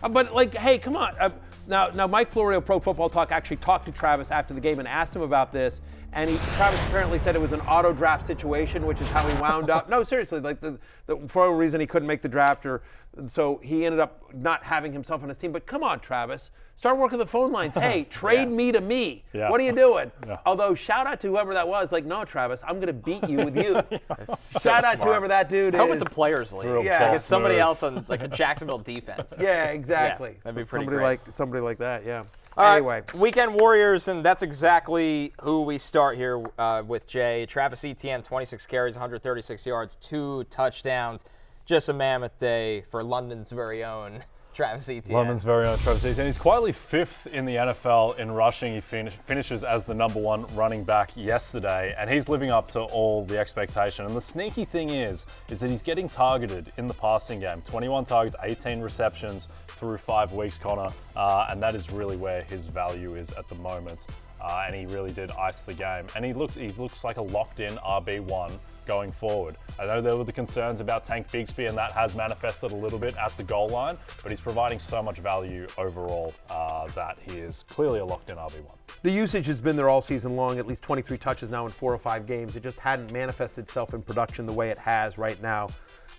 But like, hey, come on. Now Mike Florio, Pro Football Talk, actually talked to Travis after the game and asked him about this. And Travis apparently said it was an auto draft situation, which is how he wound up. No, seriously, like for a reason he couldn't make the draft, so he ended up not having himself on his team. But come on, Travis, start working the phone lines. Hey, trade me to me. Yeah. What are you doing? Yeah. Although shout out to whoever that was. Like, no, Travis, I'm gonna beat you with you. Shout out to whoever that dude is. I hope it's a players league. Yeah, it's somebody else on like the Jacksonville defense. Yeah, exactly. Yeah, that'd be pretty great. Somebody like that. Yeah. Anyway, Weekend Warriors, and that's exactly who we start here with, Jay. Travis Etienne, 26 carries, 136 yards, 2 touchdowns. Just a mammoth day for London's very own Travis Etienne. London's very own Travis Etienne. He's quietly 5th in the NFL in rushing. He finishes as the #1 running back yesterday, and he's living up to all the expectation. And the sneaky thing is that he's getting targeted in the passing game. 21 targets, 18 receptions through 5 weeks, Connor, and that is really where his value is at the moment. And he really did ice the game. And he looks like a locked-in RB1 going forward. I know there were the concerns about Tank Bigsby, and that has manifested a little bit at the goal line, but he's providing so much value overall that he is clearly a locked-in RB1. The usage has been there all season long, at least 23 touches now in 4 or 5 games. It just hadn't manifested itself in production the way it has right now.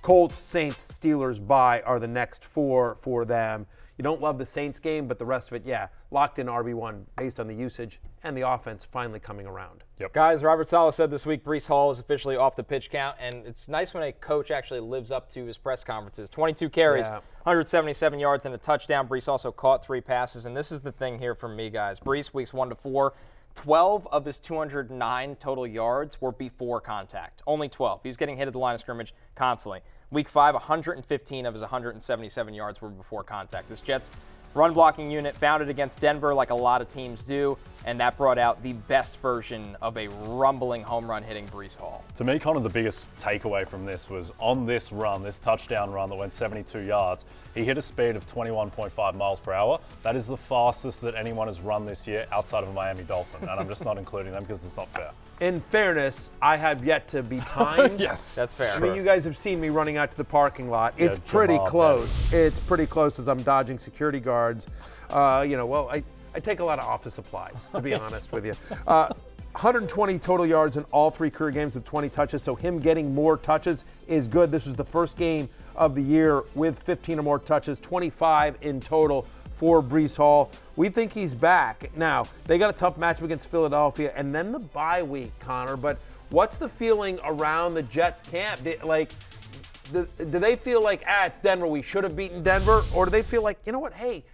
Colts, Saints, Steelers, bye are the next 4 for them. You don't love the Saints game, but the rest of it, yeah, locked in RB1 based on the usage and the offense finally coming around. Yep. Guys, Robert Saleh said this week Breece Hall is officially off the pitch count, and it's nice when a coach actually lives up to his press conferences. 22 carries, 177 yards, and a touchdown. Breece also caught 3 passes, and this is the thing here for me, guys. Breece, weeks 1 to 4, 12 of his 209 total yards were before contact. Only 12. He's getting hit at the line of scrimmage constantly. Week 5, 115 of his 177 yards were before contact. This Jets run blocking unit found it against Denver like a lot of teams do, and that brought out the best version of a rumbling home run hitting Breece Hall. To me, Connor, the biggest takeaway from this was on this run, this touchdown run that went 72 yards, he hit a speed of 21.5 miles per hour. That is the fastest that anyone has run this year outside of a Miami Dolphin, and I'm just not including them because it's not fair. In fairness, I have yet to be timed. Yes, that's fair. I mean, you guys have seen me running out to the parking lot. It's pretty close. It's pretty close as I'm dodging security guards. I take a lot of office supplies, to be honest with you. 120 total yards in all 3 career games with 20 touches, so him getting more touches is good. This was the first game of the year with 15 or more touches, 25 in total for Breece Hall. We think he's back. Now, they got a tough matchup against Philadelphia and then the bye week, Connor, but what's the feeling around the Jets camp? Do they feel like, it's Denver, we should have beaten Denver? Or do they feel like, you know what, hey,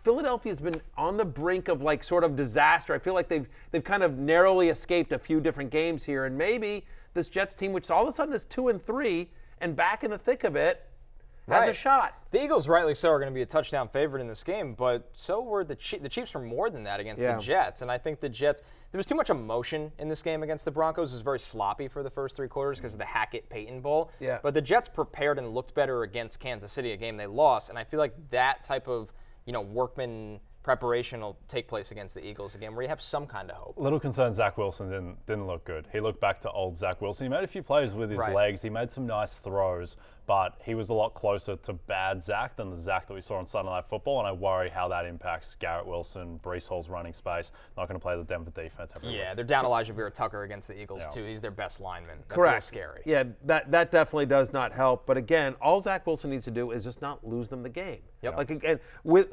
Philadelphia's been on the brink of like sort of disaster. I feel like they've kind of narrowly escaped a few different games here, and maybe this Jets team, which all of a sudden is 2-3 and back in the thick of it, has a shot. The Eagles, rightly so, are going to be a touchdown favorite in this game, but so were the Chiefs were more than that against the Jets. And I think the Jets, there was too much emotion in this game against the Broncos. It was very sloppy for the first 3 quarters because of the Hackett-Peyton Bowl. Yeah. But the Jets prepared and looked better against Kansas City, a game they lost. And I feel like that type of workman preparation will take place against the Eagles again, where you have some kind of hope. Little concerned Zach Wilson didn't look good. He looked back to old Zach Wilson. He made a few plays with his legs. He made some nice throws, but he was a lot closer to bad Zach than the Zach that we saw on Sunday Night Football, and I worry how that impacts Garrett Wilson, Breece Hall's running space. Not going to play the Denver defense every week. Yeah, they're down Elijah Vera-Tucker against the Eagles, too. He's their best lineman. That's Correct. A little scary. Yeah, that definitely does not help. But again, all Zach Wilson needs to do is just not lose them the game. Yep. Like again, with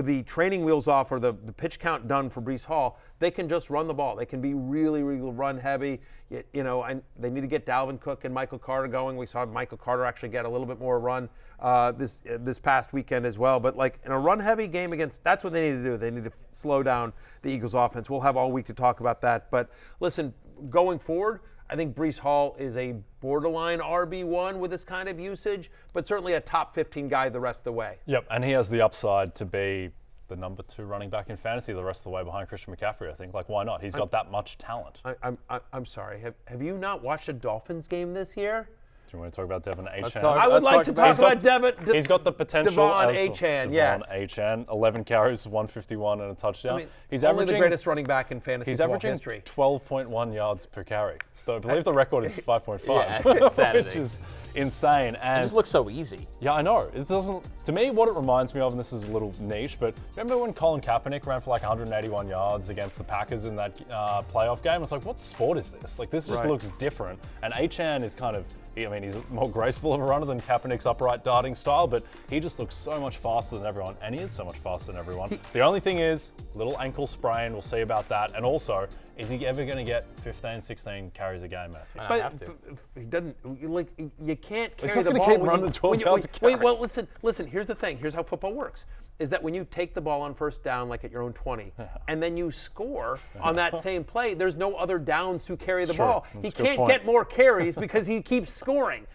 the training wheels off or the pitch count done for Breece Hall, they can just run the ball. They can be really, really run heavy. And they need to get Dalvin Cook and Michael Carter going. We saw Michael Carter actually get a little bit more run this past weekend as well. But like in a run heavy game that's what they need to do. They need to slow down the Eagles offense. We'll have all week to talk about that. But listen, going forward, I think Breece Hall is a borderline RB1 with this kind of usage, but certainly a top 15 guy the rest of the way. Yep, and he has the upside to be the number 2 running back in fantasy the rest of the way behind Christian McCaffrey, I think. Like, why not? He's got that much talent. I'm sorry. Have you not watched a Dolphins game this year? Do you want to talk about Devon Achane? I would like to talk about Devon. He's got the potential. Devon Achane, yes. Devon Achane, 11 carries, 151 and a touchdown. I mean, he's only the greatest running back in fantasy football history. He's averaging 12.1 yards per carry. I believe the record is 5.5, yeah, it's which is insane. And it just looks so easy. Yeah, I know. It doesn't. To me, what it reminds me of, and this is a little niche, but remember when Colin Kaepernick ran for like 181 yards against the Packers in that playoff game? It's like, what sport is this? Like, this just looks different. And Etienne is kind of, I mean, he's more graceful of a runner than Kaepernick's upright darting style, but he just looks so much faster than everyone, and he is so much faster than everyone. The only thing is, little ankle sprain, we'll see about that. And also, is he ever going to get 15, 16 carries a game, Matthew? But he doesn't, like, you can't carry He's not the gonna ball. keep running the 12 yards a carry. Well, listen, here's the thing. Here's how football works. Is that when you take the ball on first down, like at your own 20, and then you score on that same play, there's no other downs to carry the ball. He can't get more carries because he keeps scoring.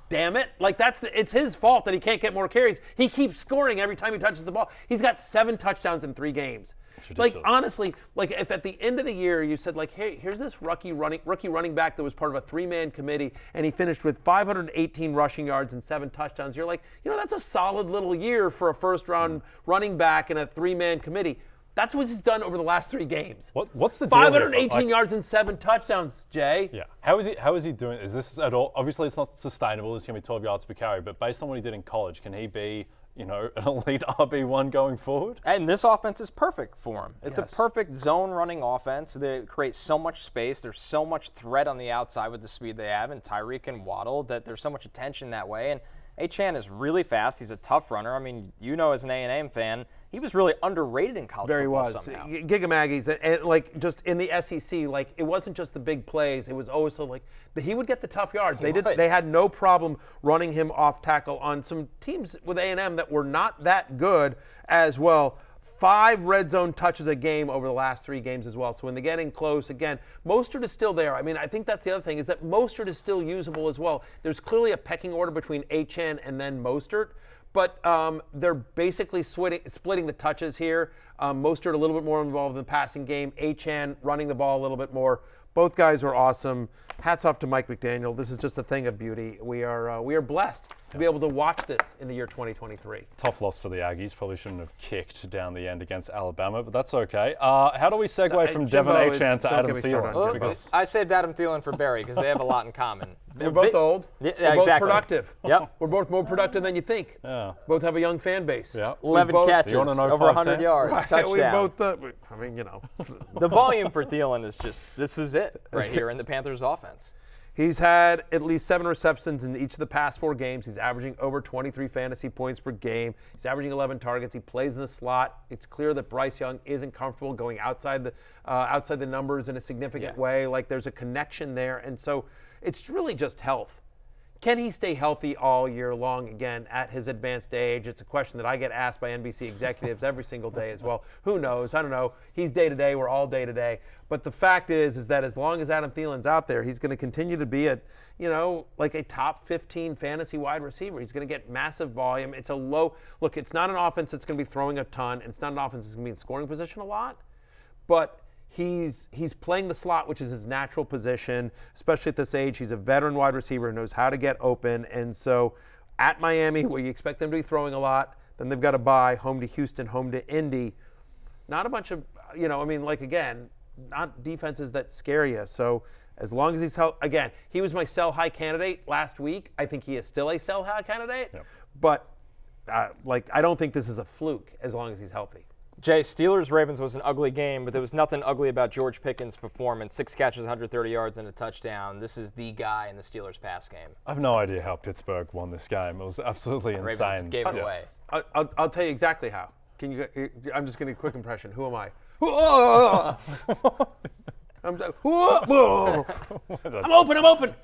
Damn it. Like, it's his fault that he can't get more carries. He keeps scoring every time he touches the ball. He's got 7 touchdowns in 3 games. Like, honestly, like, if at the end of the year you said, like, hey, here's this rookie running back that was part of a 3-man committee, and he finished with 518 rushing yards and 7 touchdowns, you're like, that's a solid little year for a first-round running back in a 3-man committee. That's what he's done over the last 3 games. What's the deal 518 yards and 7 touchdowns, Jay. Yeah. How is he doing? Is this at all? Obviously, it's not sustainable. It's going to be 12 yards per carry. But based on what he did in college, can he be, an elite RB1 going forward? And this offense is perfect for him. It's a perfect zone running offense. They create so much space. There's so much threat on the outside with the speed they have, and Tirico and Waddle, that there's so much attention that way. And Etienne is really fast. He's a tough runner. I mean, as an A&M fan, he was really underrated in college football somehow. Gigamaggies, and like, just in the SEC, like, it wasn't just the big plays. It was also like he would get the tough yards. They had no problem running him off tackle on some teams with A&M that were not that good as well. 5 red zone touches a game over the last 3 games as well. So when they're getting close, again, Mostert is still there. I mean, I think that's the other thing, is that Mostert is still usable as well. There's clearly a pecking order between Etienne and then Mostert, but they're basically splitting the touches here. Mostert a little bit more involved in the passing game. Etienne running the ball a little bit more. Both guys are awesome. Hats off to Mike McDaniel. This is just a thing of beauty. We are blessed to be able to watch this in the year 2023. Tough loss for the Aggies. Probably shouldn't have kicked down the end against Alabama, but that's okay. How do we segue from Devon Achane to Adam Thielen? Because I saved Adam Thielen for Barry because they have a lot in common. We're both old. Yeah, we're both exactly. productive. Yep. We're both more productive than you think. Yeah. Both have a young fan base. Yeah. 11 catches, over 100 yards, touchdown. We both, The volume for Thielen is just, this is it right here in the Panthers offense. He's had at least 7 receptions in each of the past 4 games. He's averaging over 23 fantasy points per game. He's averaging 11 targets. He plays in the slot. It's clear that Bryce Young isn't comfortable going outside the numbers in a significant way. Like, there's a connection there. And so it's really just health. Can he stay healthy all year long, again, at his advanced age? It's a question that I get asked by NBC executives every single day as well. Who knows? I don't know. He's day-to-day. We're all day-to-day. But the fact is that as long as Adam Thielen's out there, he's going to continue to be like a top 15 fantasy wide receiver. He's going to get massive volume. It's it's not an offense that's going to be throwing a ton. It's not an offense that's going to be in scoring position a lot. But he's playing the slot, which is his natural position, especially at this age. He's a veteran wide receiver who knows how to get open. And so at Miami, where you expect them to be throwing a lot, then they've got to bye, home to Houston, home to Indy. Not a bunch of, not defenses that scare you. So as long as he's healthy, again, he was my sell high candidate last week. I think he is still a sell high candidate. Yep. But I don't think this is a fluke as long as he's healthy. Jay, Steelers-Ravens was an ugly game, but there was nothing ugly about George Pickens' performance. 6 catches, 130 yards, and a touchdown. This is the guy in the Steelers' pass game. I have no idea how Pittsburgh won this game. It was absolutely insane. Ravens gave it away. I'll tell you exactly how. I'm just going to a quick impression. Who am I? I'm open.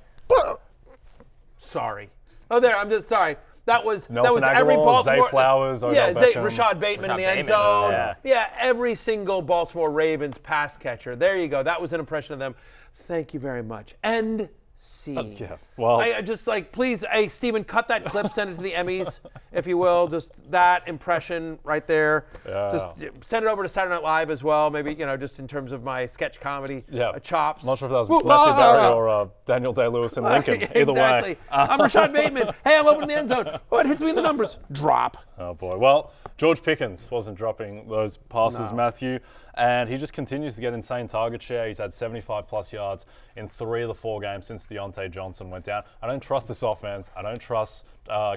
Sorry. I'm just sorry. That was every Baltimore. Zay Flowers, Rashad Bateman in the end zone. Yeah, every single Baltimore Ravens pass catcher. There you go. That was an impression of them. Thank you very much. End scene. Yeah. Well, I just please, Stephen, cut that clip, send it to the Emmys, if you will. Just that impression right there. Yeah. Just send it over to Saturday Night Live as well. Maybe just in terms of my sketch comedy chops. I'm not sure if that was Matthew Barry or Daniel Day-Lewis in Lincoln. Either exactly. way. I'm Rashad Bateman. Hey, I'm open in the end zone. What hits me in the numbers? Drop. Oh boy. Well, George Pickens wasn't dropping those passes, Matthew. And he just continues to get insane target share. He's had 75-plus yards in 3 of the 4 games since Diontae Johnson went down. I don't trust this offense. I don't trust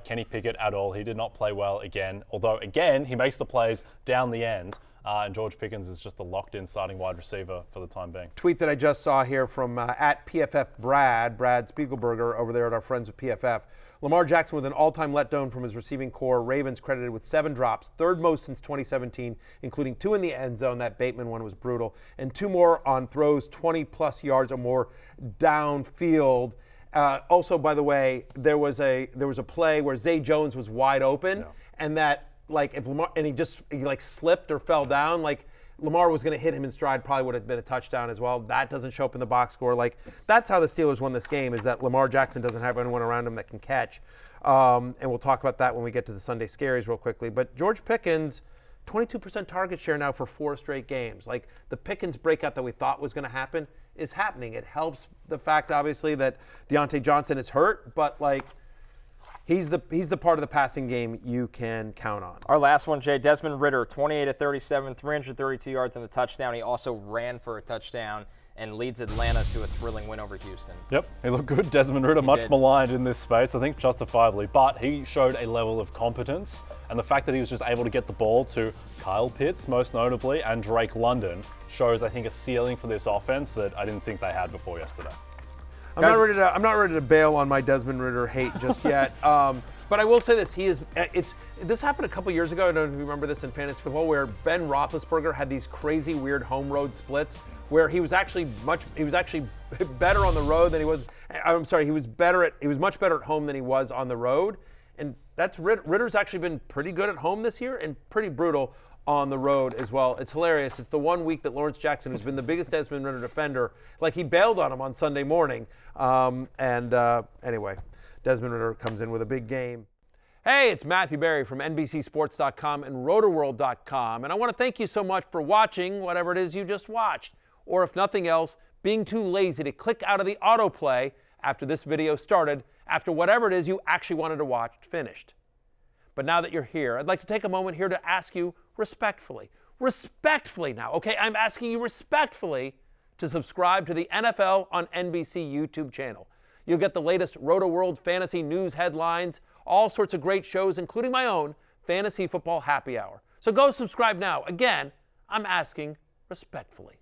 Kenny Pickett at all. He did not play well again, although, again, he makes the plays down the end. And George Pickens is just a locked-in starting wide receiver for the time being. Tweet that I just saw here from at PFF Brad Spiegelberger over there at our friends at PFF. Lamar Jackson with an all-time letdown from his receiving core. Ravens credited with 7 drops, third most since 2017, including 2 in the end zone. That Bateman one was brutal. And 2 more on throws 20-plus yards or more downfield. Also, by the way, there was a play where Zay Jones was wide open, and that if Lamar and he slipped or fell down, Lamar was going to hit him in stride, probably would have been a touchdown as well. That doesn't show up in the box score. That's how the Steelers won this game, is that Lamar Jackson doesn't have anyone around him that can catch. And we'll talk about that when we get to the Sunday scaries real quickly. But George Pickens, 22% target share now for 4 straight games. The Pickens breakout that we thought was going to happen is happening. It helps the fact, obviously, that Diontae Johnson is hurt, but he's the part of the passing game you can count on. Our last one, Jay, Desmond Ridder, 28-37, 332 yards and a touchdown. He also ran for a touchdown and leads Atlanta to a thrilling win over Houston. Yep, he looked good. Desmond Ridder, much maligned in this space, I think justifiably, but he showed a level of competence, and the fact that he was just able to get the ball to Kyle Pitts, most notably, and Drake London shows, I think, a ceiling for this offense that I didn't think they had before yesterday. I'm not ready to bail on my Desmond Ridder hate just yet. But I will say this: this happened a couple years ago. I don't know if you remember this in fantasy football, where Ben Roethlisberger had these crazy, weird home road splits, where he was actually better on the road than he was. I'm sorry, he was much better at home than he was on the road, and that's Ritter's actually been pretty good at home this year and pretty brutal on the road as well. It's hilarious. It's the one week that Lawrence Jackson, who's been the biggest Desmond Ridder defender, he bailed on him on Sunday morning. Anyway, Desmond Ridder comes in with a big game. Hey, it's Matthew Berry from NBCSports.com and Rotoworld.com, and I want to thank you so much for watching whatever it is you just watched, or if nothing else, being too lazy to click out of the autoplay after this video started, after whatever it is you actually wanted to watch finished. But now that you're here, I'd like to take a moment here to ask you respectfully now, okay? I'm asking you respectfully to subscribe to the NFL on NBC YouTube channel. You'll get the latest Roto-World fantasy news headlines, all sorts of great shows, including my own Fantasy Football Happy Hour. So go subscribe now. Again, I'm asking respectfully.